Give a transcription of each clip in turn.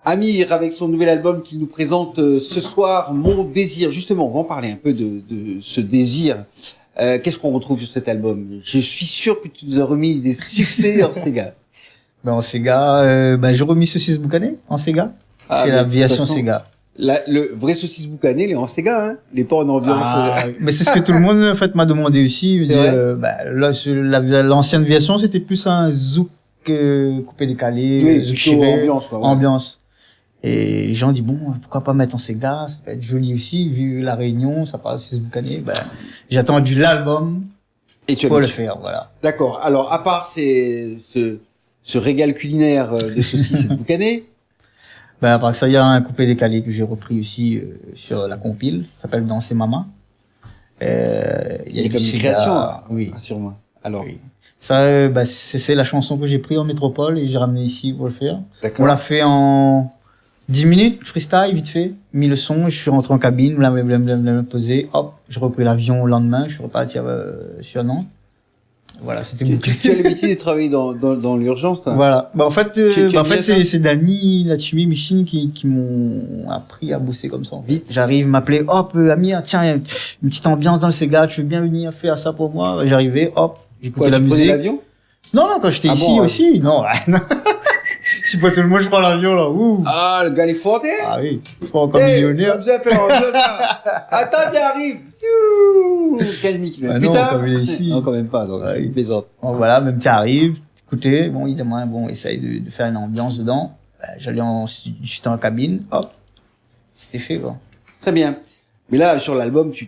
Amir avec son nouvel album qu'il nous présente ce soir, Mon Désir. Justement, on va en parler un peu de ce désir. Qu'est-ce qu'on retrouve sur cet album? Je suis sûr que tu nous as remis des succès en Sega. En Sega, j'ai remis Saucisse Boucané en Sega. C'est l'aviation Sega. Le vrai Saucisse Boucané, il est en Sega, hein. Il est pas en ambiance. Mais c'est ce que tout le monde, en fait, m'a demandé aussi. L'ancienne aviation, c'était plus un zouk coupé décalé, zouk chiré, ambiance, quoi. Ouais. Ambiance. Et les gens disent, bon, pourquoi pas mettre en Sega? Ça peut être joli aussi, vu la réunion, ça parle de Saucisse Boucané. J'ai attendu l'album. Et tu pour le faire, voilà. D'accord. Alors, à part ce régal culinaire de saucisses et de boucané. À part ça, il y a un coupé décalé que j'ai repris aussi sur la compile. Ça s'appelle Danser Maman. Il y a comme une création, oui. Sur moi. Alors. Oui. Ça, c'est la chanson que j'ai pris en métropole et j'ai ramené ici pour le faire. D'accord. On l'a fait en 10 minutes, freestyle, vite fait. Mis le son, je suis rentré en cabine, blablabla, posé, hop, j'ai repris l'avion le lendemain, je suis reparti sur Nantes. Voilà, c'était bouclé. Tu as l'habitude de travailler dans l'urgence, toi? Voilà. En fait, c'est Dani, Natchumi, Michine qui m'ont appris à bosser comme ça. Vite. J'arrive, m'appeler, hop, Amir, tiens, y a une petite ambiance dans le Sega, tu veux bien venir faire ça pour moi? J'arrivais, hop, j'écoutais la musique. Tu prenais l'avion? Non, quand j'étais ici aussi, non. Si pas tout le monde, je prends l'avion, là, ouh. Ah, le gars, il est fort, Ah oui, je prends encore millionnaire. Comme ça, attends, il arrive. 15 000 km plus tard. Ici. Non, quand même pas, donc, il plaisante. Bon, voilà, même tu arrives, écoutez, bon, ils aimeraient, essaye de faire une ambiance dedans. J'allais j'étais en cabine, hop. C'était fait, quoi. Très bien. Mais là, sur l'album, tu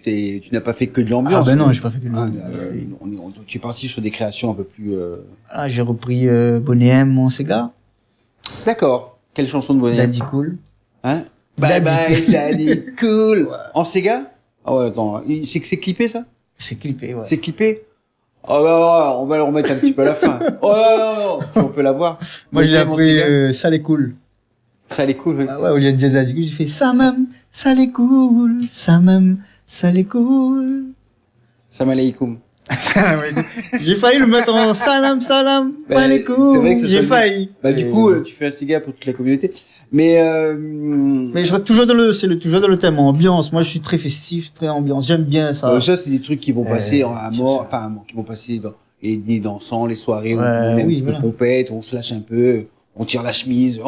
n'as pas fait que de l'ambiance. Non, j'ai pas fait que de l'ambiance. Tu es parti sur des créations un peu plus, j'ai repris, Bonnet M, mon Sega. D'accord. Quelle chanson de Bonnet? Daddy Cool. Hein? Bye bye, Daddy Cool. Ouais. En Sega? Ah ouais, attends. C'est clippé, ça? C'est clippé, ouais. C'est clippé? Oh, on va le remettre un petit peu à la fin. Oh, non, si on peut la voir. Moi, j'ai appris, ça les cool. Ça les cool, oui. Ah ouais, au lieu de dire Daddy Cool, j'ai fait ça même, ça les cool, ça même, ça les cool. Salam alaikum. J'ai failli le mettre en salam, pas les coups. C'est vrai que j'ai failli. Du coup, tu fais un Sega pour toute la communauté. Mais je reste toujours toujours dans le thème ambiance. Moi, je suis très festif, très ambiance. J'aime bien ça. Ça, c'est des trucs qui vont passer à mort, qui vont passer dans les dîners dansants, les soirées où on est un petit peu pompette, on se lâche un peu, on tire la chemise.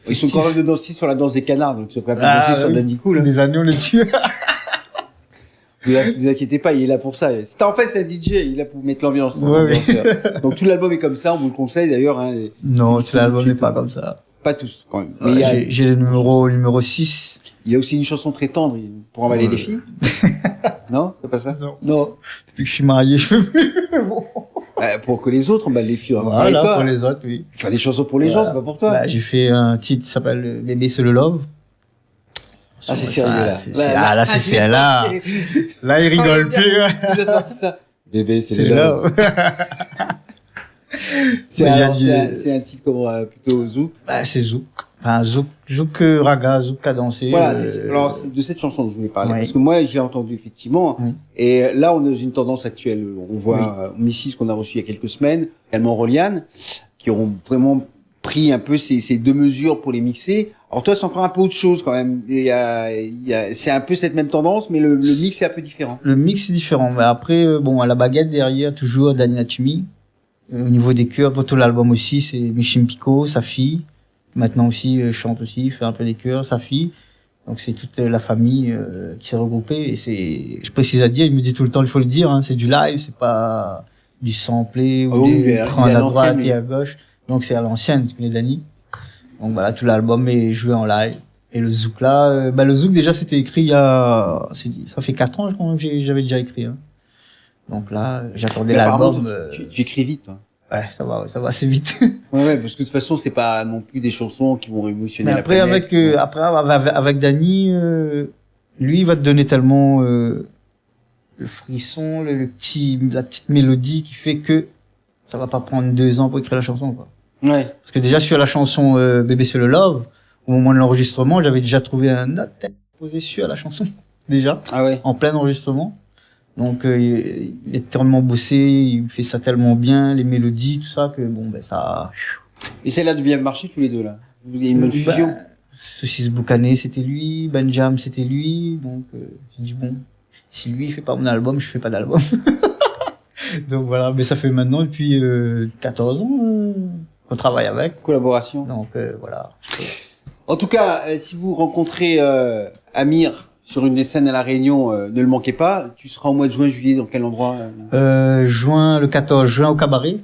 Ils sont quand même de danser sur la danse des canards, donc ils sont quand même danser sur Daddy Cool. Des anneaux, les tue. Vous inquiétez pas, il est là pour ça. C'est un DJ, il est là pour mettre l'ambiance. Donc tout l'album est comme ça, on vous le conseille d'ailleurs. Hein, non, tout l'album n'est pas comme ça. Pas tous, quand même. Mais j'ai le numéro 6. Il y a aussi une chanson très tendre pour avaler les filles. Non, c'est pas ça? Non. Depuis que je suis marié, je peux plus. Bon. Pour que les autres, les filles, voilà, pour les autres, oui. Faire des chansons pour les gens, c'est pas pour toi. J'ai fait un titre qui s'appelle Bébé c'est le love. Ah, c'est sérieux, là. Là, c'est sérieux, là. Là, il rigole plus. Il a sorti ça. Bébé, c'est le love. C'est un titre comme plutôt zouk. C'est zouk. Enfin, zouk raga, zouk cadencé. Voilà, alors c'est de cette chanson dont je voulais parler. Parce que moi, j'ai entendu effectivement. Et là, on a une tendance actuelle. On voit Missy, qu'on a reçu il y a quelques semaines, également Roliane, qui ont vraiment pris un peu ces deux mesures pour les mixer. Alors toi, c'est encore un peu autre chose quand même. C'est un peu cette même tendance, mais le mix est un peu différent. Le mix est différent. Mais après, à la baguette derrière, toujours Dani Natchumi. Au niveau des chœurs, pour tout l'album aussi, c'est Michim Pico, sa fille. Maintenant aussi, chante aussi, fait un peu des chœurs, sa fille. Donc c'est toute la famille qui s'est regroupée. Et je précise à dire, il me dit tout le temps, il faut le dire, hein, c'est du live, c'est pas du samplé ou prend à droite et à gauche. Donc c'est à l'ancienne, tu connais Dani. Donc voilà, tout l'album est joué en live. Et le zouk là, le zouk déjà c'était écrit ça fait 4 ans je crois que j'avais déjà écrit. Hein. Donc là, j'attendais l'album. Tu écris vite, toi. Ouais, ça va assez vite. ouais, parce que de toute façon, c'est pas non plus des chansons qui vont révolutionner la planète. Après, avec Dani, lui, il va te donner tellement le frisson, la petite mélodie qui fait que ça va pas prendre 2 ans pour écrire la chanson, quoi. Ouais. Parce que déjà sur la chanson Bébé c'est le love, au moment de l'enregistrement, j'avais déjà trouvé un note posé sur la chanson déjà. Ah ouais. En plein enregistrement. Donc il est tellement bossé, il fait ça tellement bien, les mélodies, tout ça que ça. Et ça a l'air de bien marcher tous les deux là. Il y a une bonne fusion. Saucisse Boucané, c'était lui. Benjam, c'était lui. Donc, j'ai dit bon, si lui il fait pas mon album, je fais pas d'album. Donc voilà, mais ça fait maintenant depuis 14 ans qu'on travaille avec. Collaboration. Donc voilà. En tout cas, si vous rencontrez Amir sur une des scènes à La Réunion, ne le manquez pas. Tu seras au mois de juin, juillet, dans quel endroit Le 14 juin au Cabaret.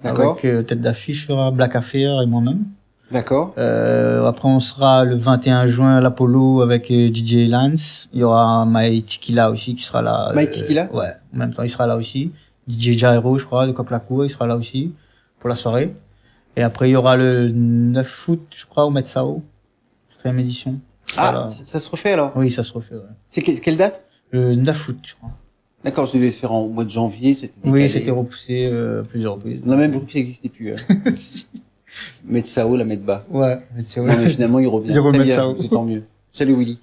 D'accord. Avec tête d'affiche sur Black Affair et moi-même. D'accord. Après, on sera le 21 juin à l'Apollo avec DJ Lance. Il y aura Maï Tikila aussi qui sera là. Maï Tikila ouais, en même temps, il sera là aussi. DJ Jairo, je crois, de Coq-la-Cour, il sera là aussi pour la soirée. Et après, il y aura le 9 août, je crois, au Metsao. 4e édition. Ah, ça se refait alors? Oui, ça se refait, ouais. C'est quelle date? Le 9 août, je crois. D'accord, ça devait se faire en mois de janvier, c'était décalé. Oui, c'était repoussé plusieurs reprises. On a même vu que ça n'existait plus. Si. Metsao, la Medba. Ouais, Metsao. Non, mais finalement, il revient. Il remet ça. C'est tant mieux. Salut Willy.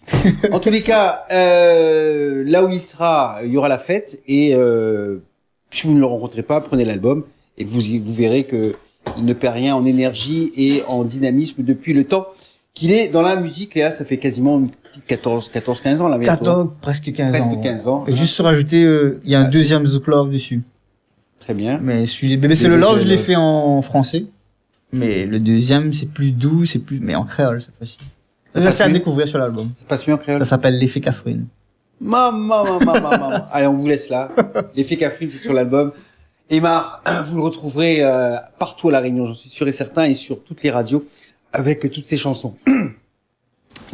En tous les cas, là où il sera, il y aura la fête et si vous ne le rencontrez pas, prenez l'album et vous verrez que il ne perd rien en énergie et en dynamisme depuis le temps qu'il est dans la musique. Et là, ça fait quasiment 14-15 ans là bientôt. 14, presque 15 ans. Presque 15 ans. Et juste rajouter, il y a un deuxième Zouk Love dessus. Très bien. Mais celui Bébé c'est le Love, je l'ai fait en français. Mais le deuxième, c'est plus doux, mais en créole cette fois-ci. C'est à découvrir sur l'album. Ça passe mieux en créole. Ça s'appelle L'effet Catherine. Maman. Allez, on vous laisse là. L'effet Catherine, c'est sur l'album. Aymar, vous le retrouverez partout à La Réunion, j'en suis sûr et certain, et sur toutes les radios, avec toutes ces chansons. Il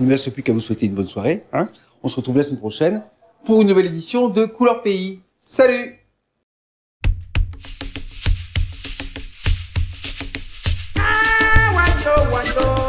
ne me reste plus qu'à vous souhaiter une bonne soirée. Hein. On se retrouve la semaine prochaine pour une nouvelle édition de Couleur Pays. Salut! Wando.